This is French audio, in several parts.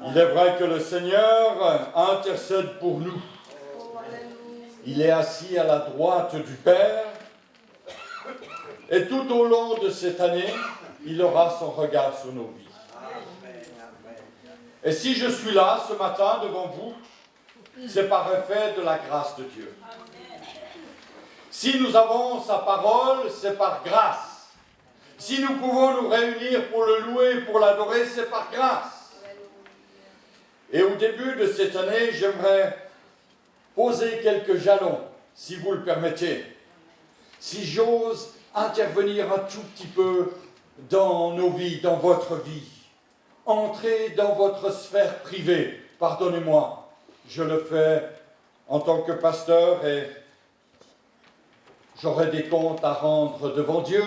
Il est vrai que le Seigneur intercède pour nous. Il est assis à la droite du Père. Et tout au long de cette année, il aura son regard sur nos vies. Et si je suis là ce matin devant vous, c'est par effet de la grâce de Dieu. Si nous avons sa parole, c'est par grâce. Si nous pouvons nous réunir pour le louer, pour l'adorer, c'est par grâce. Et au début de cette année, j'aimerais poser quelques jalons, si vous le permettez. Si j'ose intervenir un tout petit peu dans nos vies, dans votre vie. Entrer dans votre sphère privée. Pardonnez-moi, je le fais en tant que pasteur et j'aurai des comptes à rendre devant Dieu.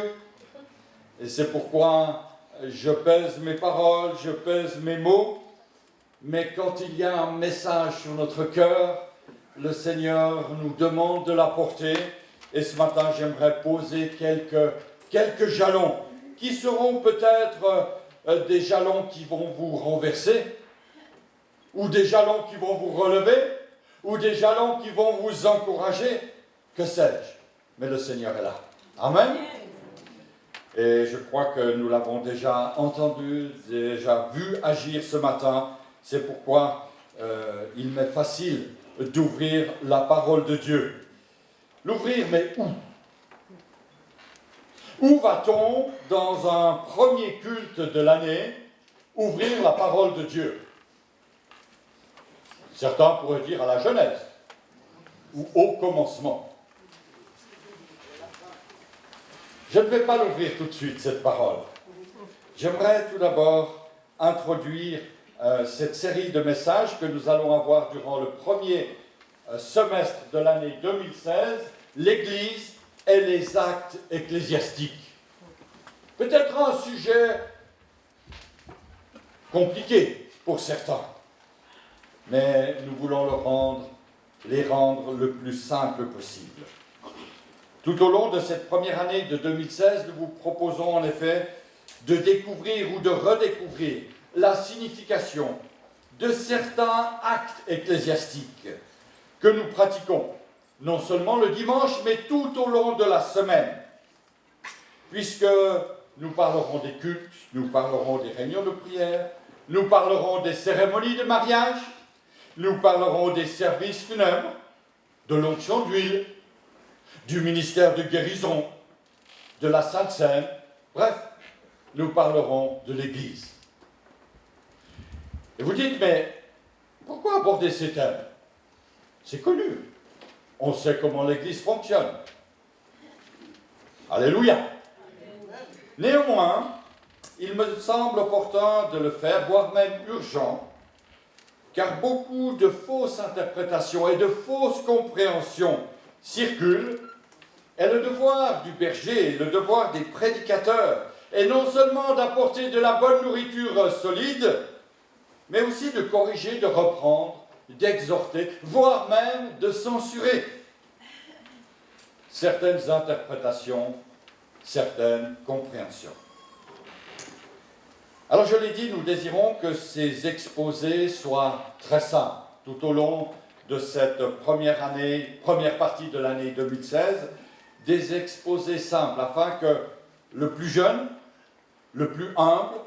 Et c'est pourquoi je pèse mes paroles, je pèse mes mots. Mais quand il y a un message sur notre cœur, le Seigneur nous demande de l'apporter. Et ce matin, j'aimerais poser quelques jalons qui seront peut-être des jalons qui vont vous renverser, ou des jalons qui vont vous relever, ou des jalons qui vont vous encourager, que sais-je. Mais le Seigneur est là. Amen. Et je crois que nous l'avons déjà entendu, déjà vu agir ce matin. C'est pourquoi il m'est facile d'ouvrir la parole de Dieu. L'ouvrir, mais où ? Où va-t-on, dans un premier culte de l'année, ouvrir la parole de Dieu ? Certains pourraient dire à la Genèse, ou au commencement. Je ne vais pas l'ouvrir tout de suite, cette parole. J'aimerais tout d'abord introduire cette série de messages que nous allons avoir durant le premier semestre de l'année 2016, l'Église et les actes ecclésiastiques. Peut-être un sujet compliqué pour certains, mais nous voulons les rendre le plus simple possible. Tout au long de cette première année de 2016, nous vous proposons en effet de découvrir ou de redécouvrir la signification de certains actes ecclésiastiques que nous pratiquons, non seulement le dimanche, mais tout au long de la semaine, puisque nous parlerons des cultes, nous parlerons des réunions de prière, nous parlerons des cérémonies de mariage, nous parlerons des services funèbres, de l'onction d'huile, du ministère de guérison, de la Sainte Seine, bref, nous parlerons de l'Église. Et vous dites, mais pourquoi aborder ces thèmes ? C'est connu. On sait comment l'Église fonctionne. Alléluia. Néanmoins, il me semble opportun de le faire, voire même urgent, car beaucoup de fausses interprétations et de fausses compréhensions circulent, et le devoir du berger, le devoir des prédicateurs, est non seulement d'apporter de la bonne nourriture solide, mais aussi de corriger, de reprendre, d'exhorter, voire même de censurer certaines interprétations, certaines compréhensions. Alors je l'ai dit, nous désirons que ces exposés soient très simples tout au long de cette première partie de l'année 2016, des exposés simples afin que le plus jeune, le plus humble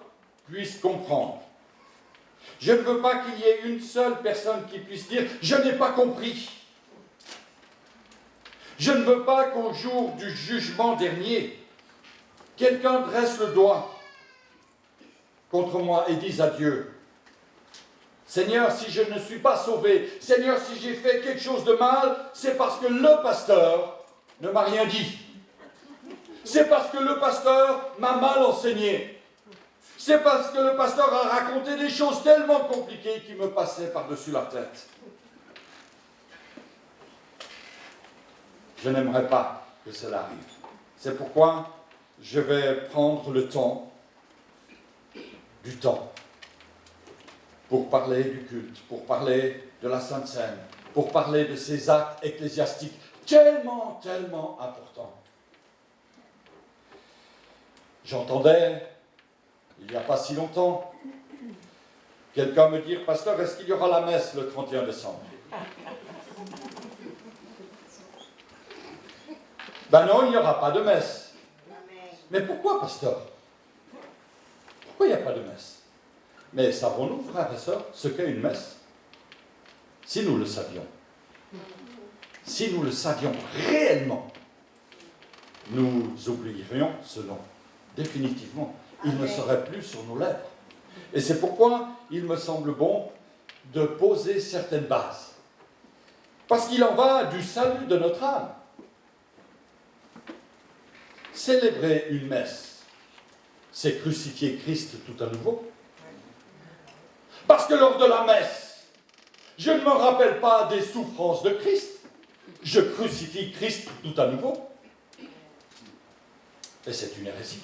puisse comprendre. Je ne veux pas qu'il y ait une seule personne qui puisse dire « je n'ai pas compris ». Je ne veux pas qu'au jour du jugement dernier, quelqu'un dresse le doigt contre moi et dise à Dieu « Seigneur, si je ne suis pas sauvé, Seigneur, si j'ai fait quelque chose de mal, c'est parce que le pasteur ne m'a rien dit. C'est parce que le pasteur m'a mal enseigné. C'est parce que le pasteur a raconté des choses tellement compliquées qui me passaient par-dessus la tête. » Je n'aimerais pas que cela arrive. C'est pourquoi je vais prendre le temps, pour parler du culte, pour parler de la Sainte Seine, pour parler de ces actes ecclésiastiques tellement, tellement importants. J'entendais, il n'y a pas si longtemps, Quelqu'un me dit, pasteur, est-ce qu'il y aura la messe le 31 décembre? Ben non, il n'y aura pas de messe. Mais pourquoi, pasteur? Pourquoi il n'y a pas de messe? Mais savons-nous, frères et sœurs, ce qu'est une messe? Si nous le savions, si nous le savions réellement, nous oublierions ce nom, définitivement. Il ne serait plus sur nos lèvres. Et c'est pourquoi il me semble bon de poser certaines bases. Parce qu'il en va du salut de notre âme. Célébrer une messe, c'est crucifier Christ tout à nouveau. Parce que lors de la messe, je ne me rappelle pas des souffrances de Christ. Je crucifie Christ tout à nouveau. Et c'est une hérésie.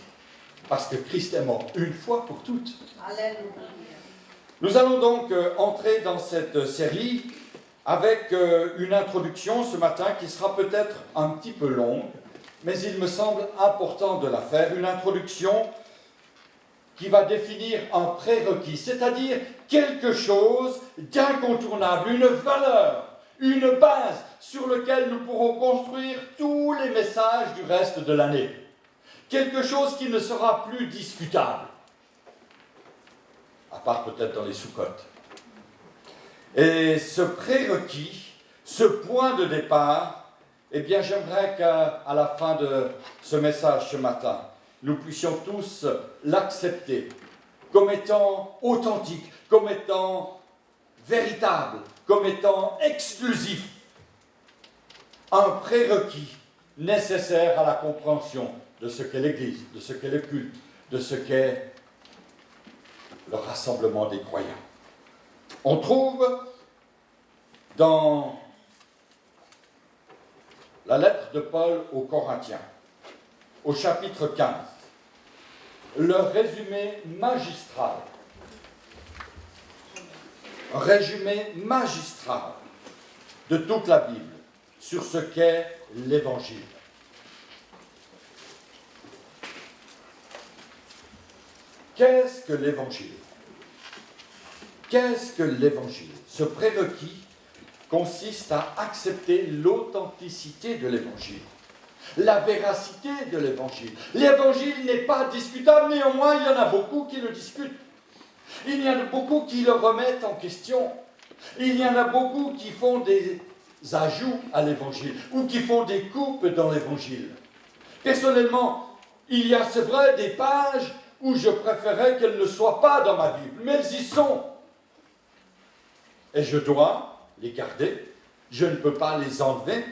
Parce que Christ est mort une fois pour toutes. Alléluia. Nous allons donc entrer dans cette série avec une introduction ce matin qui sera peut-être un petit peu longue, mais il me semble important de la faire. Une introduction qui va définir un prérequis, c'est-à-dire quelque chose d'incontournable, une valeur, une base sur laquelle nous pourrons construire tous les messages du reste de l'année. Quelque chose qui ne sera plus discutable, à part peut-être dans les sous-cotes. Et ce prérequis, ce point de départ, eh bien j'aimerais qu'à la fin de ce message ce matin, nous puissions tous l'accepter comme étant authentique, comme étant véritable, comme étant exclusif. Un prérequis nécessaire à la compréhension de ce qu'est l'Église, de ce qu'est le culte, de ce qu'est le rassemblement des croyants. On trouve dans la lettre de Paul aux Corinthiens, au chapitre 15, le résumé magistral de toute la Bible sur ce qu'est l'Évangile. Qu'est-ce que l'Évangile? Qu'est-ce que l'Évangile? Ce prérequis consiste à accepter l'authenticité de l'Évangile, la véracité de l'Évangile. L'Évangile n'est pas discutable, néanmoins il y en a beaucoup qui le discutent. Il y en a beaucoup qui le remettent en question. Il y en a beaucoup qui font des ajouts à l'Évangile ou qui font des coupes dans l'Évangile. Personnellement, il y a, c'est vrai, des pages où je préférais qu'elles ne soient pas dans ma Bible, mais elles y sont. Et je dois les garder. Je ne peux pas les enlever.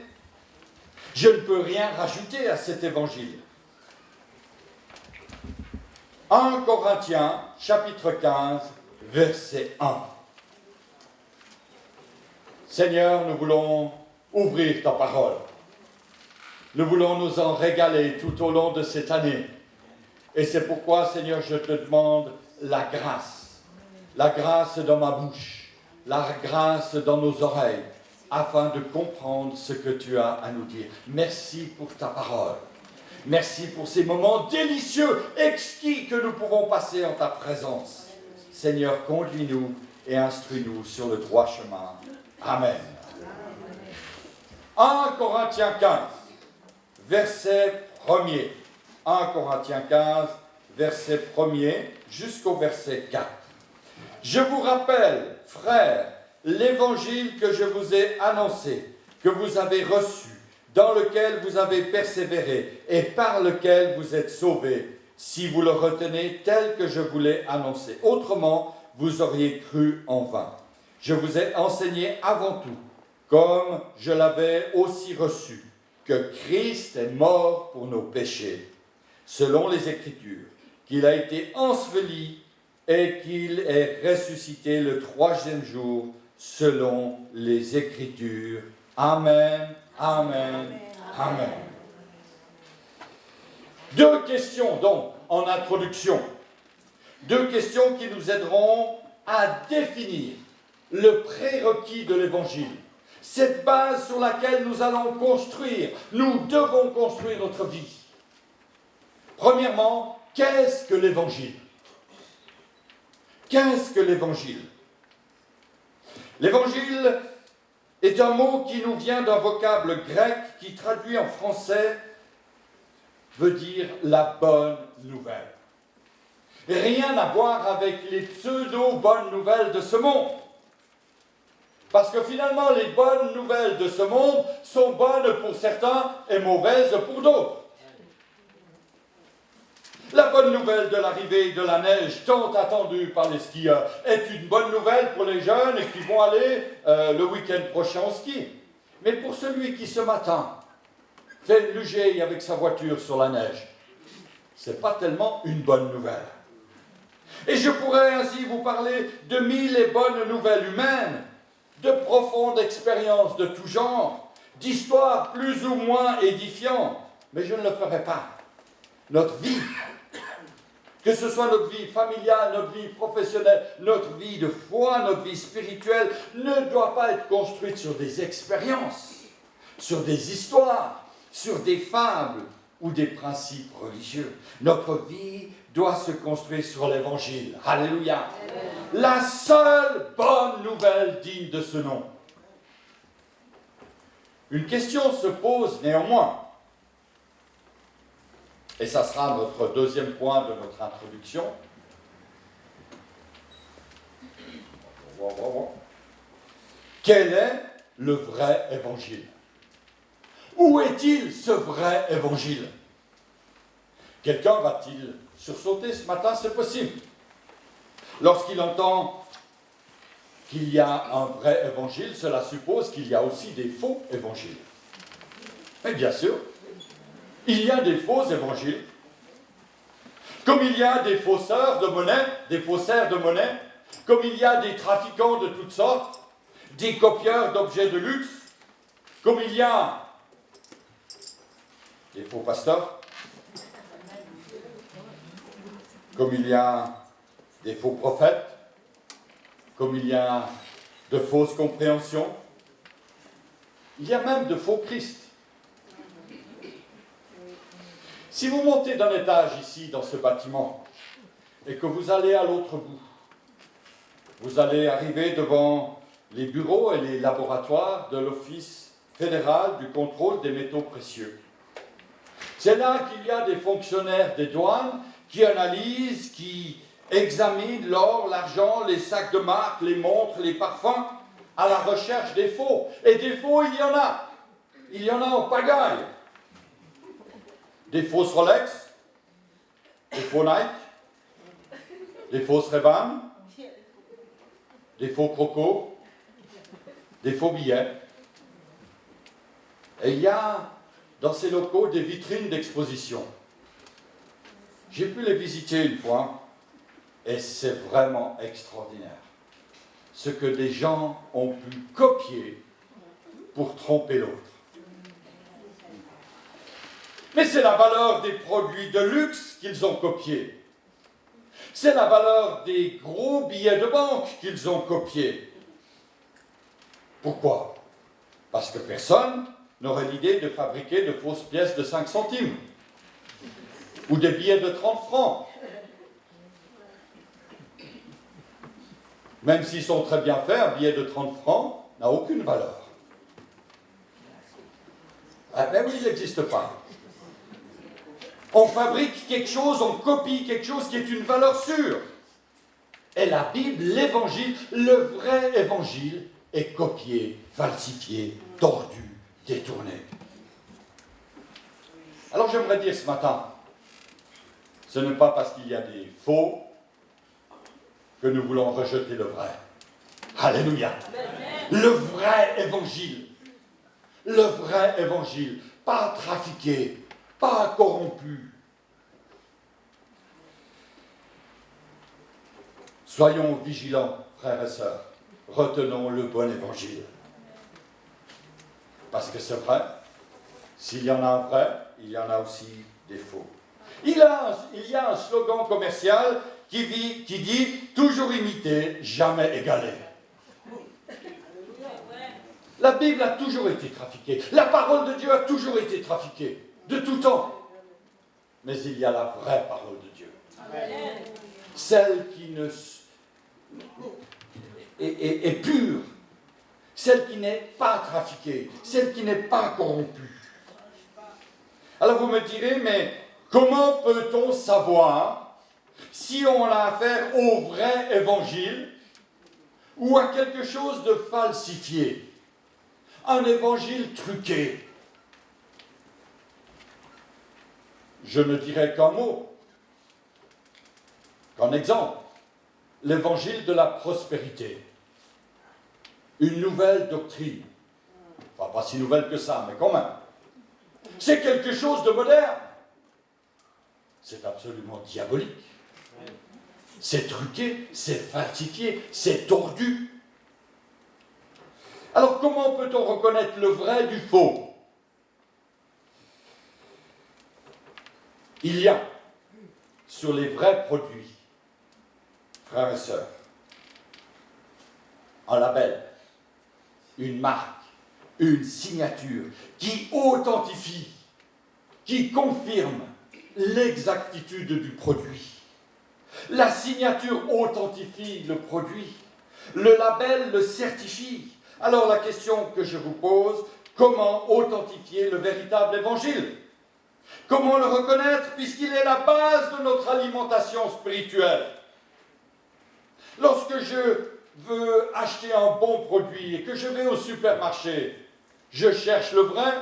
Je ne peux rien rajouter à cet évangile. 1 Corinthiens, chapitre 15, verset 1. Seigneur, nous voulons ouvrir ta parole. Nous voulons nous en régaler tout au long de cette année. Et c'est pourquoi, Seigneur, je te demande la grâce dans ma bouche, la grâce dans nos oreilles, afin de comprendre ce que tu as à nous dire. Merci pour ta parole. Merci pour ces moments délicieux, exquis que nous pourrons passer en ta présence. Seigneur, conduis-nous et instruis-nous sur le droit chemin. Amen. 1 Corinthiens 15, verset 1er. 1 Corinthiens 15, verset 1er jusqu'au verset 4. Je vous rappelle, frères, l'évangile que je vous ai annoncé, que vous avez reçu, dans lequel vous avez persévéré et par lequel vous êtes sauvés, si vous le retenez tel que je vous l'ai annoncé. Autrement, vous auriez cru en vain. Je vous ai enseigné avant tout, comme je l'avais aussi reçu, que Christ est mort pour nos péchés, selon les Écritures, qu'il a été enseveli et qu'il est ressuscité le 3e jour, selon les Écritures. Amen, amen, amen. Deux questions donc en introduction. Deux questions qui nous aideront à définir le prérequis de l'Évangile. Cette base sur laquelle nous allons construire, nous devons construire notre vie. Premièrement, qu'est-ce que l'Évangile? Qu'est-ce que l'Évangile? L'évangile est un mot qui nous vient d'un vocable grec qui, traduit en français, veut dire la bonne nouvelle. Rien à voir avec les pseudo-bonnes nouvelles de ce monde. Parce que finalement, les bonnes nouvelles de ce monde sont bonnes pour certains et mauvaises pour d'autres. La bonne nouvelle de l'arrivée de la neige, tant attendue par les skieurs, est une bonne nouvelle pour les jeunes qui vont aller le week-end prochain au ski. Mais pour celui qui ce matin fait une lugée avec sa voiture sur la neige, ce n'est pas tellement une bonne nouvelle. Et je pourrais ainsi vous parler de 1000 bonnes nouvelles humaines, de profondes expériences de tout genre, d'histoires plus ou moins édifiantes, mais je ne le ferai pas. Notre vie, que ce soit notre vie familiale, notre vie professionnelle, notre vie de foi, notre vie spirituelle, ne doit pas être construite sur des expériences, sur des histoires, sur des fables ou des principes religieux. Notre vie doit se construire sur l'Évangile. Alléluia. La seule bonne nouvelle digne de ce nom. Une question se pose néanmoins. Et ça sera notre deuxième point de notre introduction. Quel est le vrai évangile? Où est-il ce vrai évangile? Quelqu'un va-t-il sursauter ce matin? C'est possible. Lorsqu'il entend qu'il y a un vrai évangile, cela suppose qu'il y a aussi des faux évangiles. Mais bien sûr, il y a des faux évangiles, comme il y a des faussaires de monnaie, comme il y a des trafiquants de toutes sortes, des copieurs d'objets de luxe, comme il y a des faux pasteurs, comme il y a des faux prophètes, comme il y a de fausses compréhensions, il y a même de faux Christ. Si vous montez d'un étage ici, dans ce bâtiment, et que vous allez à l'autre bout, vous allez arriver devant les bureaux et les laboratoires de l'Office fédéral du contrôle des métaux précieux. C'est là qu'il y a des fonctionnaires des douanes qui analysent, qui examinent l'or, l'argent, les sacs de marque, les montres, les parfums, à la recherche des faux. Et des faux, il y en a. Il y en a en pagaille. Des fausses Rolex, des faux Nike, des fausses Ray-Ban, des faux crocos, des faux billets. Et il y a dans ces locaux des vitrines d'exposition. J'ai pu les visiter une fois et c'est vraiment extraordinaire. Ce que des gens ont pu copier pour tromper l'autre. Mais c'est la valeur des produits de luxe qu'ils ont copiés. C'est la valeur des gros billets de banque qu'ils ont copiés. Pourquoi? Parce que personne n'aurait l'idée de fabriquer de fausses pièces de 5 centimes ou des billets de 30 francs. Même s'ils sont très bien faits, un billet de 30 francs n'a aucune valeur. Ah ben oui, il n'existe pas. On fabrique quelque chose, on copie quelque chose qui est une valeur sûre. Et la Bible, l'Évangile, le vrai Évangile, est copié, falsifié, tordu, détourné. Alors j'aimerais dire ce matin, ce n'est pas parce qu'il y a des faux que nous voulons rejeter le vrai. Alléluia. Le vrai Évangile. Le vrai Évangile. Pas trafiqué, pas corrompu. Soyons vigilants, frères et sœurs. Retenons le bon Évangile. Parce que c'est vrai, s'il y en a un vrai, il y en a aussi des faux. Il y a un slogan commercial qui dit « toujours imité, jamais égalé ». La Bible a toujours été trafiquée. La parole de Dieu a toujours été trafiquée, de tout temps. Mais il y a la vraie parole de Dieu. Celle qui est pure, celle qui n'est pas trafiquée, celle qui n'est pas corrompue. Alors vous me direz, mais comment peut-on savoir si on a affaire au vrai évangile ou à quelque chose de falsifié, un évangile truqué? Je ne dirais qu'un mot, qu'un exemple, l'évangile de la prospérité, une nouvelle doctrine, enfin pas si nouvelle que ça, mais quand même. C'est quelque chose de moderne. C'est absolument diabolique. C'est truqué, c'est falsifié, c'est tordu. Alors comment peut-on reconnaître le vrai du faux? Il y a sur les vrais produits, frères et sœurs, un label, une marque, une signature qui authentifie, qui confirme l'exactitude du produit. La signature authentifie le produit, le label le certifie. Alors la question que je vous pose, comment authentifier le véritable évangile? Comment le reconnaître puisqu'il est la base de notre alimentation spirituelle? Lorsque je veux acheter un bon produit et que je vais au supermarché, je cherche le vrai.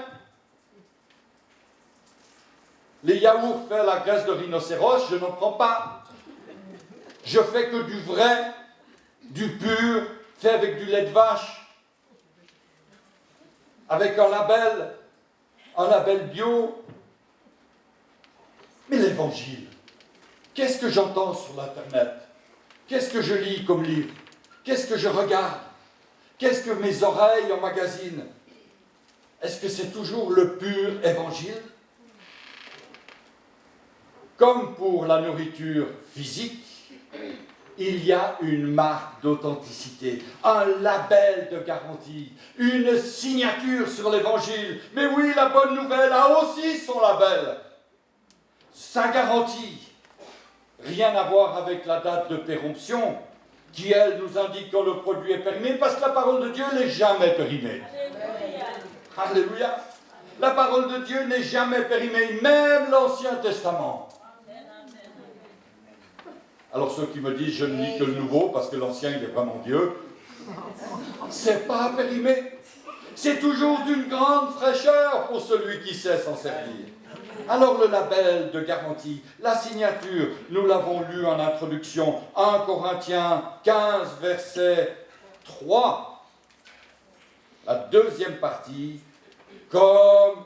Les yaourts faits à la graisse de rhinocéros, je n'en prends pas. Je fais que du vrai, du pur, fait avec du lait de vache, avec un label bio. Mais l'évangile, qu'est-ce que j'entends sur l'Internet? Qu'est-ce que je lis comme livre? Qu'est-ce que je regarde? Qu'est-ce que mes oreilles emmagasinent? Est-ce que c'est toujours le pur évangile? Comme pour la nourriture physique, il y a une marque d'authenticité, un label de garantie, une signature sur l'évangile. Mais oui, la bonne nouvelle a aussi son label, sa garantie. Rien à voir avec la date de péremption, qui, elle, nous indique quand le produit est périmé, parce que la parole de Dieu n'est jamais périmée. Alléluia. Alléluia. La parole de Dieu n'est jamais périmée, même l'Ancien Testament. Alors ceux qui me disent, je ne lis que le Nouveau, parce que l'Ancien, il est vraiment Dieu, c'est pas périmé. C'est toujours d'une grande fraîcheur pour celui qui sait s'en servir. Alors le label de garantie, la signature, nous l'avons lu en introduction, 1 Corinthiens 15, verset 3, la deuxième partie, comme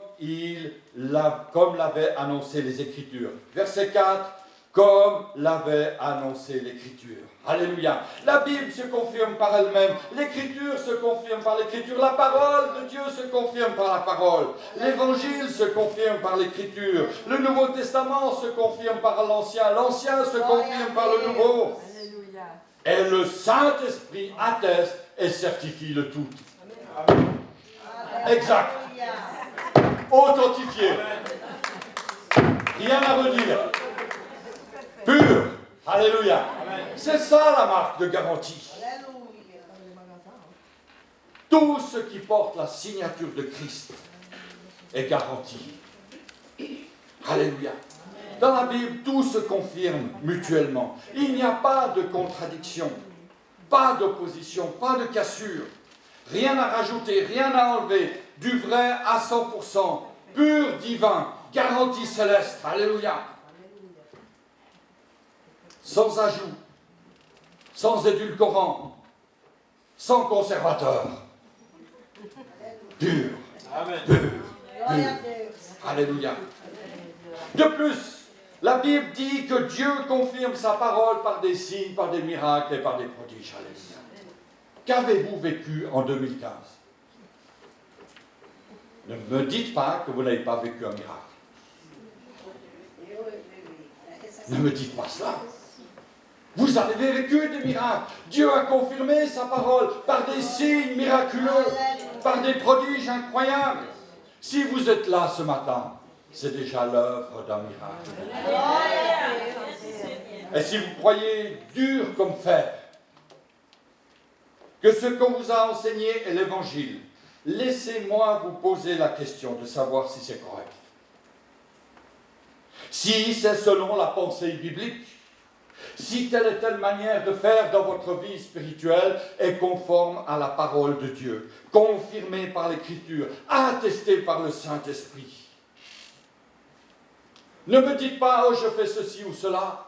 l'avaient annoncé les Écritures. Verset 4, comme l'avait annoncé l'Écriture. Alléluia. La Bible se confirme par elle-même, l'Écriture se confirme par l'Écriture, la parole de Dieu se confirme par la parole, l'Évangile se confirme par l'Écriture, le Nouveau Testament se confirme par l'Ancien, l'Ancien se confirme par le Nouveau. Alléluia. Et le Saint-Esprit atteste et certifie le tout. Exact. Authentifié. Rien à redire. Pur. Alléluia. C'est ça la marque de garantie. Tout ce qui porte la signature de Christ est garanti. Alléluia. Dans la Bible, tout se confirme mutuellement. Il n'y a pas de contradiction, pas d'opposition, pas de cassure. Rien à rajouter, rien à enlever. Du vrai à 100%, pur divin, garantie céleste. Alléluia. Sans ajout, sans édulcorant, sans conservateur. Pur. Amen. Pur. Pur. Alléluia. De plus, la Bible dit que Dieu confirme sa parole par des signes, par des miracles et par des prodiges. Alléluia. Qu'avez-vous vécu en 2015? Ne me dites pas que vous n'avez pas vécu un miracle. Ne me dites pas cela. Vous avez vécu des miracles. Dieu a confirmé sa parole par des signes miraculeux, par des prodiges incroyables. Si vous êtes là ce matin, c'est déjà l'œuvre d'un miracle. Et si vous croyez dur comme fer, que ce qu'on vous a enseigné est l'Évangile, laissez-moi vous poser la question de savoir si c'est correct. Si c'est selon la pensée biblique, si telle et telle manière de faire dans votre vie spirituelle est conforme à la parole de Dieu, confirmée par l'Écriture, attestée par le Saint-Esprit. Ne me dites pas, oh, je fais ceci ou cela.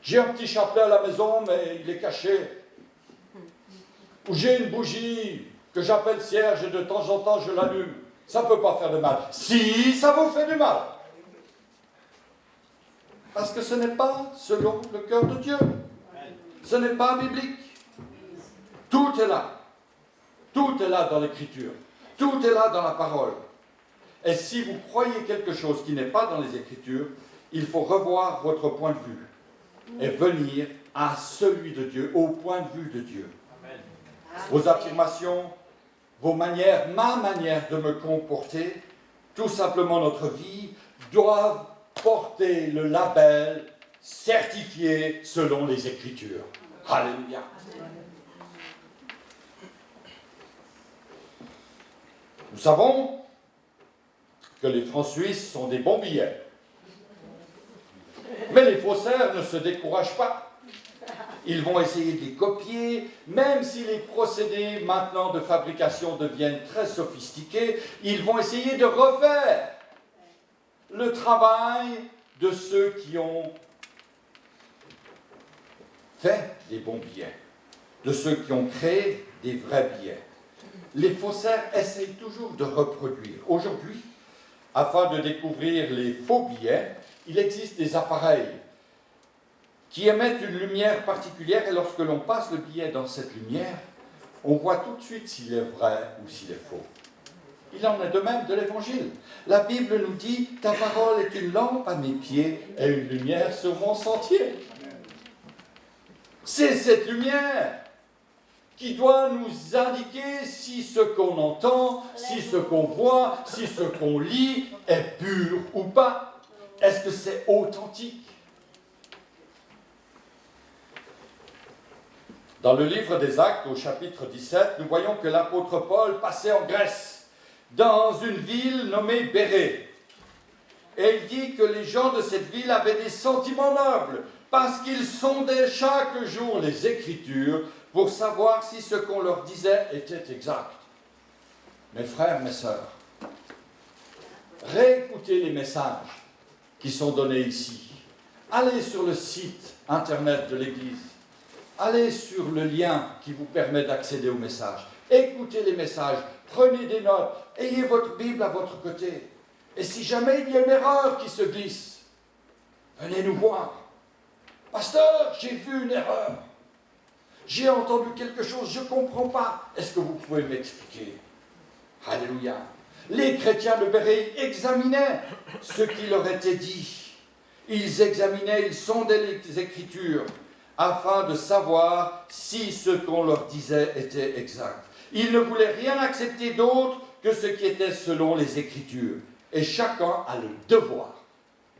J'ai un petit chapelet à la maison, mais il est caché. Ou j'ai une bougie que j'appelle cierge et de temps en temps je l'allume. Ça ne peut pas faire de mal. Si, ça vous fait du mal. Parce que ce n'est pas selon le cœur de Dieu. Ce n'est pas biblique. Tout est là. Tout est là dans l'Écriture. Tout est là dans la parole. Et si vous croyez quelque chose qui n'est pas dans les Écritures, il faut revoir votre point de vue et venir à celui de Dieu, au point de vue de Dieu. Amen. Vos affirmations, vos manières, ma manière de me comporter, tout simplement notre vie, doivent porter le label certifié selon les Écritures. Alléluia. Nous savons que les francs suisses sont des bons billets. Mais les faussaires ne se découragent pas. Ils vont essayer de les copier, même si les procédés maintenant de fabrication deviennent très sophistiqués, ils vont essayer de refaire le travail de ceux qui ont fait des bons billets, de ceux qui ont créé des vrais billets. Les faussaires essayent toujours de reproduire. Aujourd'hui, afin de découvrir les faux billets, il existe des appareils qui émettent une lumière particulière et lorsque l'on passe le billet dans cette lumière, on voit tout de suite s'il est vrai ou s'il est faux. Il en est de même de l'Évangile. La Bible nous dit « Ta parole est une lampe à mes pieds et une lumière sur mon sentier. » C'est cette lumière qui doit nous indiquer si ce qu'on entend, si ce qu'on voit, si ce qu'on lit est pur ou pas. Est-ce que c'est authentique? Dans le livre des Actes, au chapitre 17, nous voyons que l'apôtre Paul passait en Grèce, dans une ville nommée Bérée. Et il dit que les gens de cette ville avaient des sentiments nobles, parce qu'ils sondaient chaque jour les Écritures pour savoir si ce qu'on leur disait était exact. Mes frères, mes sœurs, réécoutez les messages qui sont donnés ici. Allez sur le site internet de l'Église. Allez sur le lien qui vous permet d'accéder aux messages. Écoutez les messages, prenez des notes, ayez votre Bible à votre côté. Et si jamais il y a une erreur qui se glisse, venez nous voir. Pasteur, j'ai vu une erreur. J'ai entendu quelque chose, je ne comprends pas. Est-ce que vous pouvez m'expliquer? Alléluia. Les chrétiens de Bérée examinaient ce qui leur était dit. Ils examinaient, ils sondaient les Écritures afin de savoir si ce qu'on leur disait était exact. Ils ne voulaient rien accepter d'autre que ce qui était selon les Écritures. Et chacun a le devoir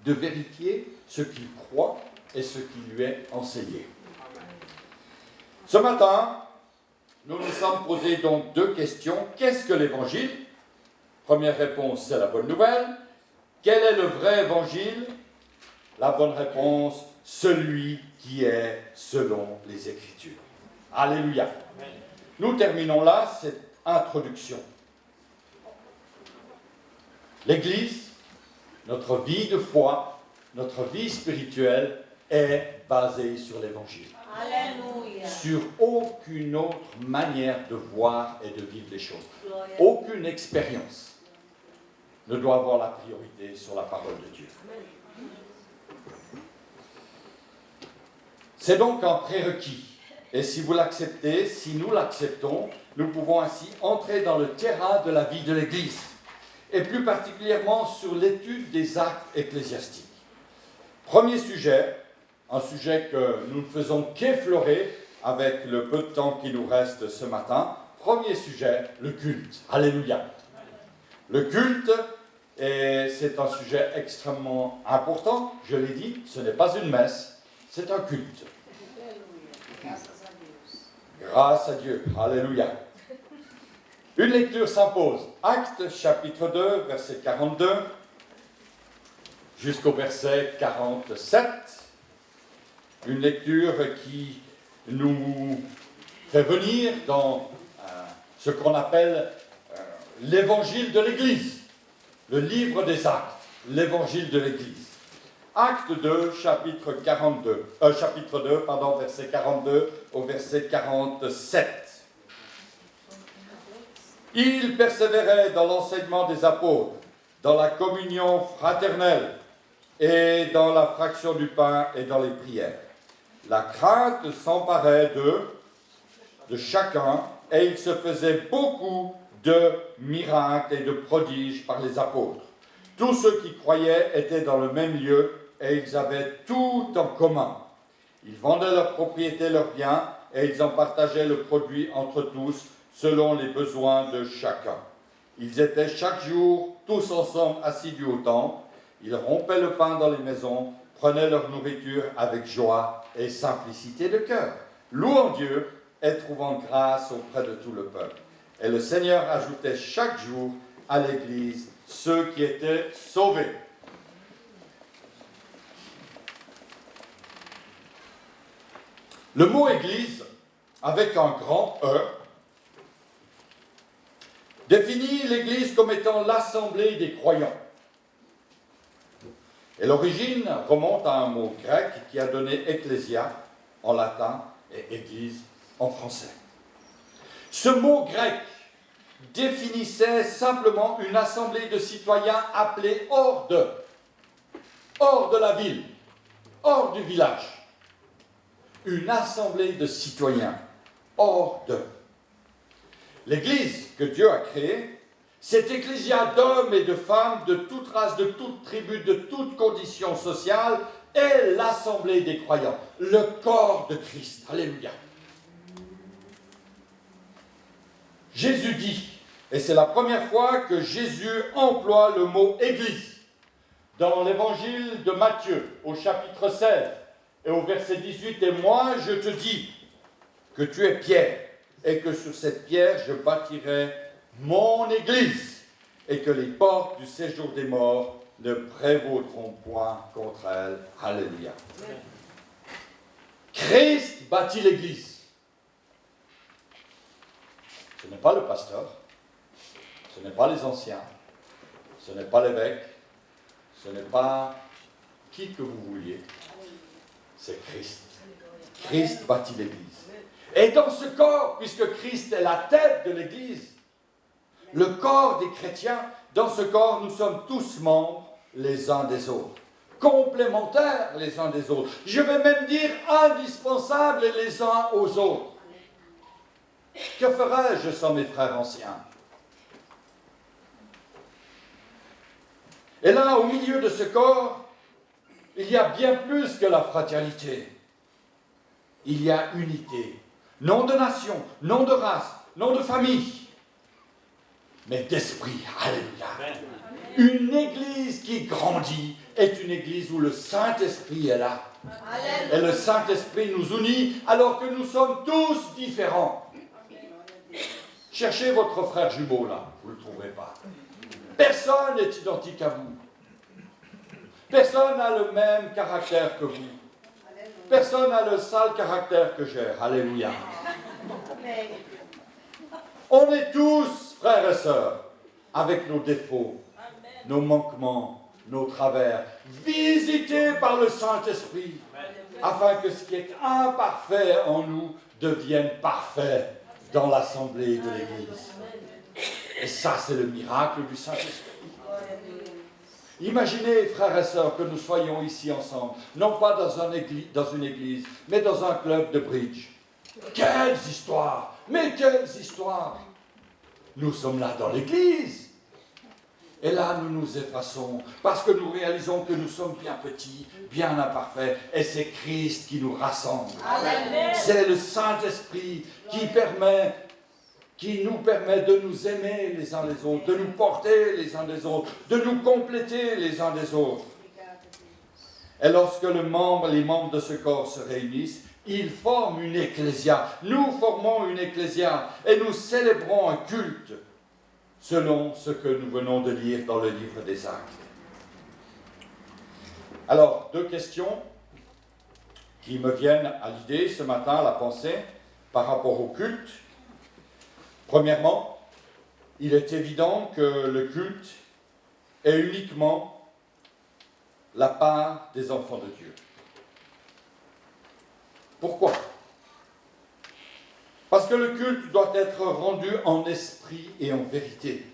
de vérifier ce qu'il croit et ce qui lui est enseigné. Ce matin, nous nous sommes posés donc deux questions. Qu'est-ce que l'Évangile? Première réponse, c'est la bonne nouvelle. Quel est le vrai Évangile? La bonne réponse, celui qui est selon les Écritures. Alléluia. Nous terminons là cette introduction. L'Église, notre vie de foi, notre vie spirituelle est basée sur l'Évangile. Alléluia. Sur aucune autre manière de voir et de vivre les choses. Aucune expérience ne doit avoir la priorité sur la parole de Dieu. C'est donc un prérequis. Et si vous l'acceptez, si nous l'acceptons, nous pouvons ainsi entrer dans le terrain de la vie de l'Église. Et plus particulièrement sur l'étude des actes ecclésiastiques. Premier sujet, un sujet que nous ne faisons qu'effleurer avec le peu de temps qui nous reste ce matin. Premier sujet, le culte. Alléluia. Le culte, c'est un sujet extrêmement important. Je l'ai dit, ce n'est pas une messe, c'est un culte. Grâce à Dieu. Alléluia. Une lecture s'impose. Actes chapitre 2, verset 42 jusqu'au verset 47. Une lecture qui nous fait venir dans ce qu'on appelle l'évangile de l'Église, le livre des actes, l'évangile de l'Église. Acte 2, chapitre 2, verset 42 au verset 47. Il persévérait dans l'enseignement des apôtres, dans la communion fraternelle et dans la fraction du pain et dans les prières. La crainte s'emparait de chacun, et il se faisait beaucoup de miracles et de prodiges par les apôtres. Tous ceux qui croyaient étaient dans le même lieu, et ils avaient tout en commun. Ils vendaient leurs propriétés, leurs biens, et ils en partageaient le produit entre tous, selon les besoins de chacun. Ils étaient chaque jour tous ensemble assidus au temple. Ils rompaient le pain dans les maisons, prenaient leur nourriture avec joie et simplicité de cœur, louant Dieu et trouvant grâce auprès de tout le peuple. Et le Seigneur ajoutait chaque jour à l'Église ceux qui étaient sauvés. Le mot Église, avec un grand E, définit l'Église comme étant l'assemblée des croyants. Et l'origine remonte à un mot grec qui a donné ecclésia en latin et église en français. Ce mot grec définissait simplement une assemblée de citoyens appelés hors de la ville, hors du village. Une assemblée de citoyens hors de. L'Église que Dieu a créée, cette ecclésia d'hommes et de femmes de toute race, de toute tribu, de toute condition sociale, est l'assemblée des croyants, le corps de Christ. Alléluia. Jésus dit, et c'est la première fois que Jésus emploie le mot Église, dans l'évangile de Matthieu, au chapitre 16, et au verset 18, « Et moi, je te dis que tu es Pierre, et que sur cette pierre, je bâtirai mon Église, et que les portes du séjour des morts ne prévaudront point contre elle. » Alléluia. Amen. Christ bâtit l'Église. Ce n'est pas le pasteur, ce n'est pas les anciens, ce n'est pas l'évêque, ce n'est pas qui que vous vouliez, c'est Christ. Christ bâtit l'Église. Et dans ce corps, puisque Christ est la tête de l'Église, le corps des chrétiens, dans ce corps, nous sommes tous membres les uns des autres, complémentaires les uns des autres. Je vais même dire indispensables les uns aux autres. Que ferais-je sans mes frères anciens? Et là, au milieu de ce corps, il y a bien plus que la fraternité. Il y a unité. Non de nation, non de race, non de famille, mais d'esprit. Alléluia. Une église qui grandit est une église où le Saint-Esprit est là. Et le Saint-Esprit nous unit alors que nous sommes tous différents. Cherchez votre frère jumeau là, vous ne le trouverez pas. Personne n'est identique à vous. Personne n'a le même caractère que vous. Personne n'a le sale caractère que j'ai. Alléluia. On est tous, frères et sœurs, avec nos défauts, nos manquements, nos travers, visités par le Saint-Esprit, afin que ce qui est imparfait en nous devienne parfait dans l'assemblée de l'Église. Et ça, c'est le miracle du Saint-Esprit. Imaginez, frères et sœurs, que nous soyons ici ensemble, non pas dans une église, mais dans un club de bridge. Quelles histoires! Mais quelles histoires! Nous sommes là dans l'église. Et là, nous nous effaçons, parce que nous réalisons que nous sommes bien petits, bien imparfaits, et c'est Christ qui nous rassemble. Amen. C'est le Saint-Esprit qui nous permet de nous aimer les uns les autres, de nous porter les uns des autres, de nous compléter les uns des autres. Et lorsque les membres de ce corps se réunissent, Ils forment une ecclésia. Nous formons une ecclésia et nous célébrons un culte selon ce que nous venons de lire dans le livre des Actes. Alors, 2 questions qui me viennent à l'idée ce matin, à la pensée, par rapport au culte. Premièrement, il est évident que le culte est uniquement la part des enfants de Dieu. Pourquoi ? Parce que le culte doit être rendu en esprit et en vérité,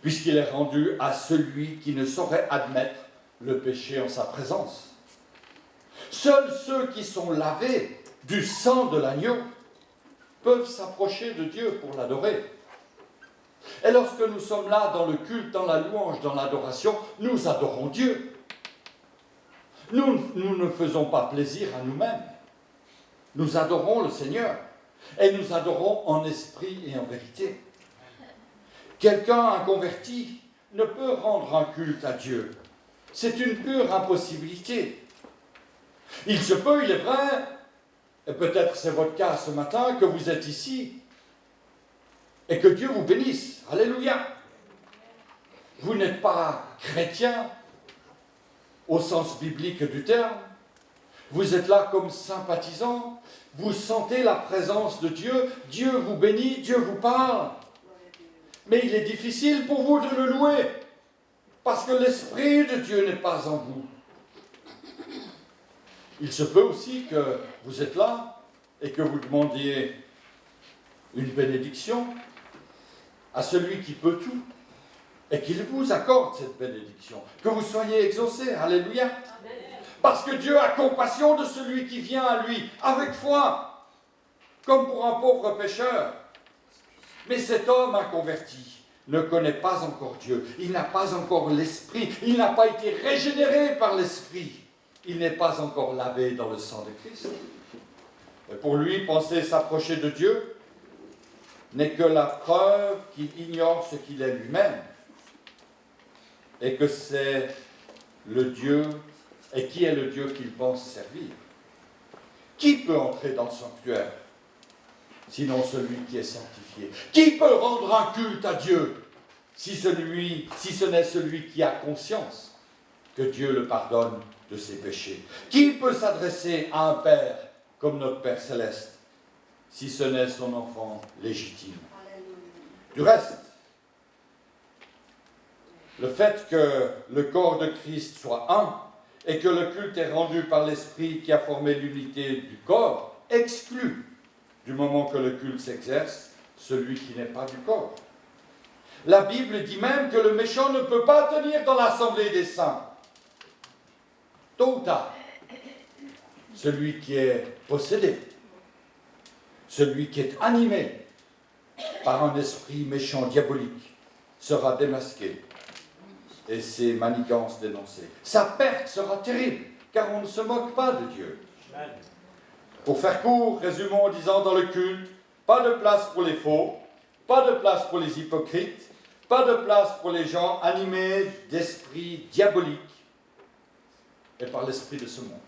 puisqu'il est rendu à celui qui ne saurait admettre le péché en sa présence. Seuls ceux qui sont lavés du sang de l'agneau peuvent s'approcher de Dieu pour l'adorer. Et lorsque nous sommes là dans le culte, dans la louange, dans l'adoration, nous adorons Dieu. Nous ne faisons pas plaisir à nous-mêmes. Nous adorons le Seigneur. Et nous adorons en esprit et en vérité. Quelqu'un inconverti ne peut rendre un culte à Dieu. C'est une pure impossibilité. Il se peut, il est vrai, et peut-être c'est votre cas ce matin, que vous êtes ici, et que Dieu vous bénisse. Alléluia. Vous n'êtes pas chrétien au sens biblique du terme. Vous êtes là comme sympathisant. Vous sentez la présence de Dieu. Dieu vous bénit, Dieu vous parle. Mais il est difficile pour vous de le louer, parce que l'Esprit de Dieu n'est pas en vous. Il se peut aussi que vous êtes là et que vous demandiez une bénédiction à celui qui peut tout et qu'il vous accorde cette bénédiction. Que vous soyez exaucés. Alléluia. Parce que Dieu a compassion de celui qui vient à lui avec foi, comme pour un pauvre pécheur. Mais cet homme inconverti ne connaît pas encore Dieu. Il n'a pas encore l'Esprit. Il n'a pas été régénéré par l'Esprit. Il n'est pas encore lavé dans le sang de Christ. Et pour lui, penser s'approcher de Dieu n'est que la preuve qu'il ignore ce qu'il est lui-même. Et que c'est le Dieu, et qui est le Dieu qu'il pense servir. Qui peut entrer dans le sanctuaire, sinon celui qui est sanctifié? Qui peut rendre un culte à Dieu, si ce n'est celui qui a conscience que Dieu le pardonne de ses péchés? Qui peut s'adresser à un Père comme notre Père Céleste, si ce n'est son enfant légitime? Du reste, le fait que le corps de Christ soit un et que le culte est rendu par l'Esprit qui a formé l'unité du corps exclut, du moment que le culte s'exerce, celui qui n'est pas du corps. La Bible dit même que le méchant ne peut pas tenir dans l'assemblée des saints. Tôt ou tard, celui qui est possédé, celui qui est animé par un esprit méchant, diabolique, sera démasqué et ses manigances dénoncées. Sa perte sera terrible, car on ne se moque pas de Dieu. Pour faire court, résumons en disant dans le culte, pas de place pour les faux, pas de place pour les hypocrites, pas de place pour les gens animés d'esprit diabolique et par l'esprit de ce monde.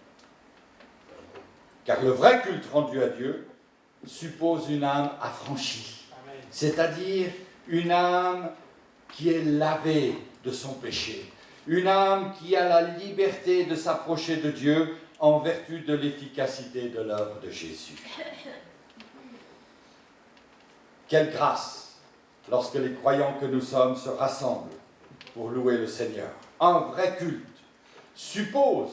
Car le vrai culte rendu à Dieu suppose une âme affranchie, c'est-à-dire une âme qui est lavée de son péché, une âme qui a la liberté de s'approcher de Dieu en vertu de l'efficacité de l'œuvre de Jésus. Quelle grâce lorsque les croyants que nous sommes se rassemblent pour louer le Seigneur. Un vrai culte suppose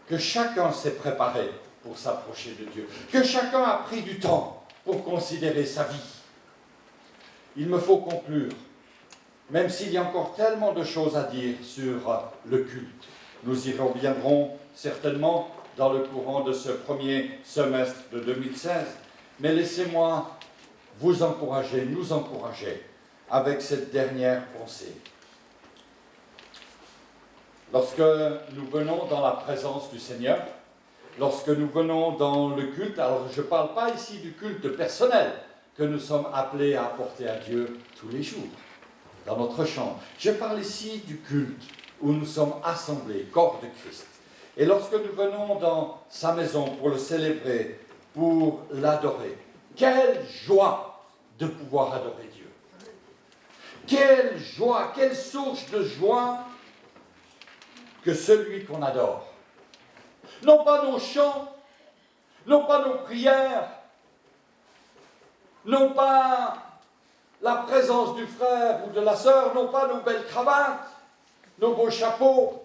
que chacun s'est préparé pour s'approcher de Dieu, que chacun a pris du temps pour considérer sa vie. Il me faut conclure, même s'il y a encore tellement de choses à dire sur le culte. Nous y reviendrons certainement dans le courant de ce premier semestre de 2016, mais laissez-moi vous encourager, nous encourager avec cette dernière pensée. Lorsque nous venons dans la présence du Seigneur, lorsque nous venons dans le culte, alors je ne parle pas ici du culte personnel que nous sommes appelés à apporter à Dieu tous les jours, dans notre chambre. Je parle ici du culte où nous sommes assemblés, corps de Christ. Et lorsque nous venons dans sa maison pour le célébrer, pour l'adorer, quelle joie de pouvoir adorer Dieu. Quelle joie, quelle source de joie que celui qu'on adore. Non pas nos chants, non pas nos prières, non pas la présence du frère ou de la sœur, non pas nos belles cravates, nos beaux chapeaux.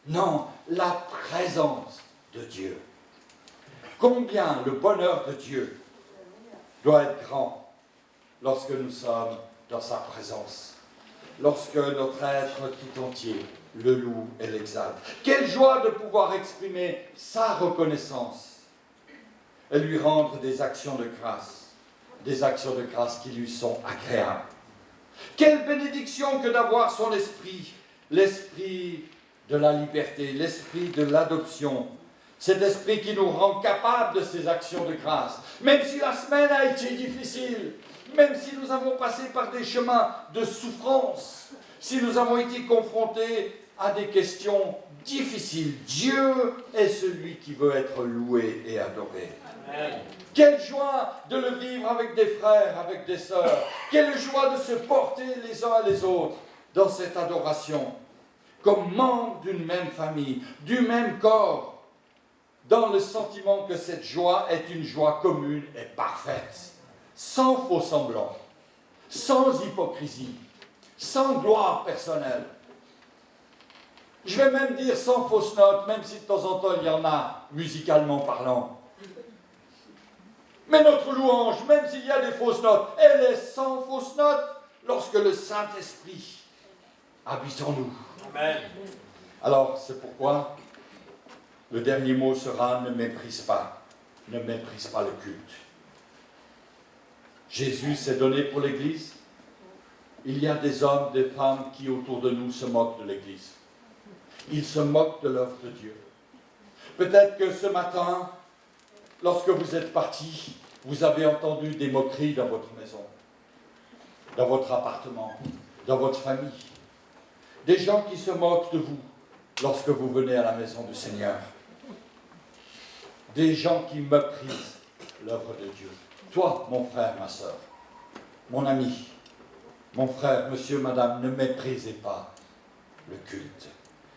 Non, la présence de Dieu. Combien le bonheur de Dieu doit être grand lorsque nous sommes dans sa présence, lorsque notre être tout entier le loue et l'exalte. Quelle joie de pouvoir exprimer sa reconnaissance et lui rendre des actions de grâce qui lui sont agréables. Quelle bénédiction que d'avoir son esprit, l'esprit de la liberté, l'esprit de l'adoption, cet esprit qui nous rend capables de ces actions de grâce. Même si la semaine a été difficile, même si nous avons passé par des chemins de souffrance, si nous avons été confrontés à des questions difficiles, Dieu est celui qui veut être loué et adoré. Amen. Quelle joie de le vivre avec des frères, avec des sœurs. Quelle joie de se porter les uns les autres dans cette adoration, comme membres d'une même famille, du même corps, dans le sentiment que cette joie est une joie commune et parfaite, sans faux semblant, sans hypocrisie, sans gloire personnelle. Je vais même dire sans fausse note, même si de temps en temps il y en a, musicalement parlant. Mais notre louange, même s'il y a des fausses notes, elle est sans fausse note lorsque le Saint-Esprit habite en nous. Amen. Alors, c'est pourquoi le dernier mot sera ne méprise pas le culte. Jésus s'est donné pour l'Église. Il y a des hommes, des femmes qui autour de nous se moquent de l'Église. Ils se moquent de l'œuvre de Dieu. Peut-être que ce matin, lorsque vous êtes partis, vous avez entendu des moqueries dans votre maison, dans votre appartement, dans votre famille. Des gens qui se moquent de vous lorsque vous venez à la maison du Seigneur. Des gens qui méprisent l'œuvre de Dieu. Toi, mon frère, ma sœur, mon ami, mon frère, monsieur, madame, ne méprisez pas le culte.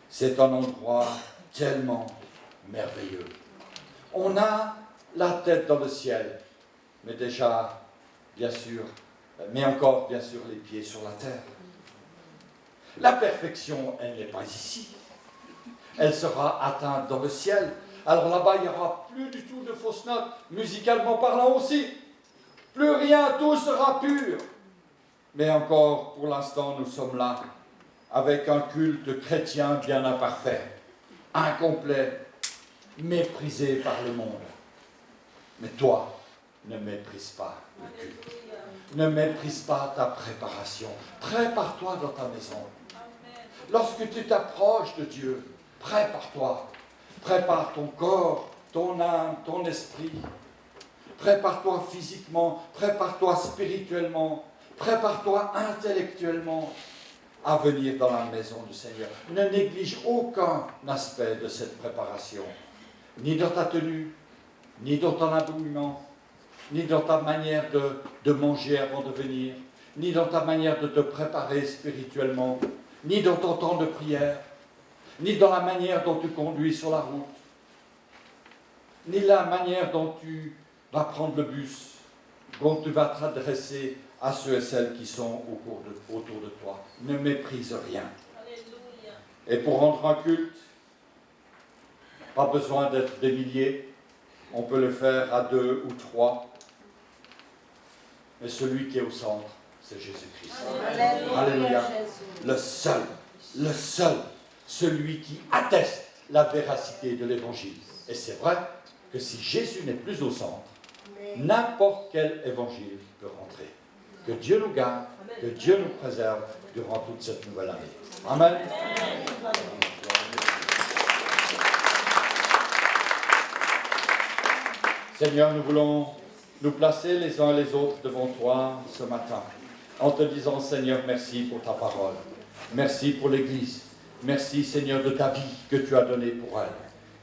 C'est un endroit tellement merveilleux. On a la tête dans le ciel, mais déjà, bien sûr, mais encore, bien sûr, les pieds sur la terre. La perfection, elle n'est pas ici. Elle sera atteinte dans le ciel. Alors là-bas, il n'y aura plus du tout de fausses notes, musicalement parlant aussi. Plus rien, tout sera pur. Mais encore, pour l'instant, nous sommes là, avec un culte chrétien bien imparfait, incomplet, méprisé par le monde. Mais toi, ne méprise pas le culte. Ne méprise pas ta préparation. Prépare-toi dans ta maison. Lorsque tu t'approches de Dieu, prépare-toi. Prépare ton corps, ton âme, ton esprit. Prépare-toi physiquement, prépare-toi spirituellement, prépare-toi intellectuellement à venir dans la maison du Seigneur. Ne néglige aucun aspect de cette préparation, ni dans ta tenue, ni dans ton habillement, ni dans ta manière de manger avant de venir, ni dans ta manière de te préparer spirituellement, ni dans ton temps de prière, ni dans la manière dont tu conduis sur la route, ni la manière dont tu vas prendre le bus, dont tu vas t'adresser à ceux et celles qui sont autour de toi. Ne méprise rien. Alléluia. Et pour rendre un culte, pas besoin d'être des milliers, on peut le faire à 2 ou 3. Mais celui qui est au centre, c'est Jésus-Christ. Alléluia. Alléluia. Le seul, celui qui atteste la véracité de l'Évangile. Et c'est vrai que si Jésus n'est plus au centre, n'importe quel évangile peut rentrer. Que Dieu nous garde, que Dieu nous préserve durant toute cette nouvelle année. Amen. Seigneur, nous voulons nous placer les uns les autres devant toi ce matin, en te disant, Seigneur, merci pour ta parole. Merci pour l'Église. Merci, Seigneur, de ta vie que tu as donnée pour elle.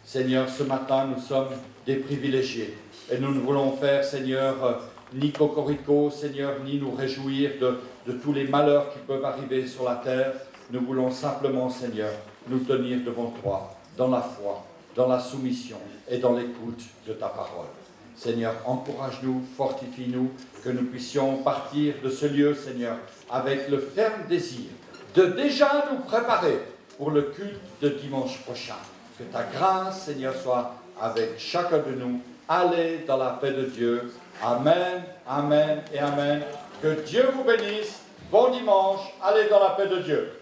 Seigneur, ce matin, nous sommes des privilégiés. Et nous ne voulons faire, Seigneur, ni cocorico, Seigneur, ni nous réjouir de tous les malheurs qui peuvent arriver sur la terre. Nous voulons simplement, Seigneur, nous tenir devant toi, dans la foi, dans la soumission et dans l'écoute de ta parole. Seigneur, encourage-nous, fortifie-nous, que nous puissions partir de ce lieu, Seigneur, avec le ferme désir de déjà nous préparer pour le culte de dimanche prochain. Que ta grâce, Seigneur, soit avec chacun de nous. Allez dans la paix de Dieu. Amen, amen et amen. Que Dieu vous bénisse. Bon dimanche. Allez dans la paix de Dieu.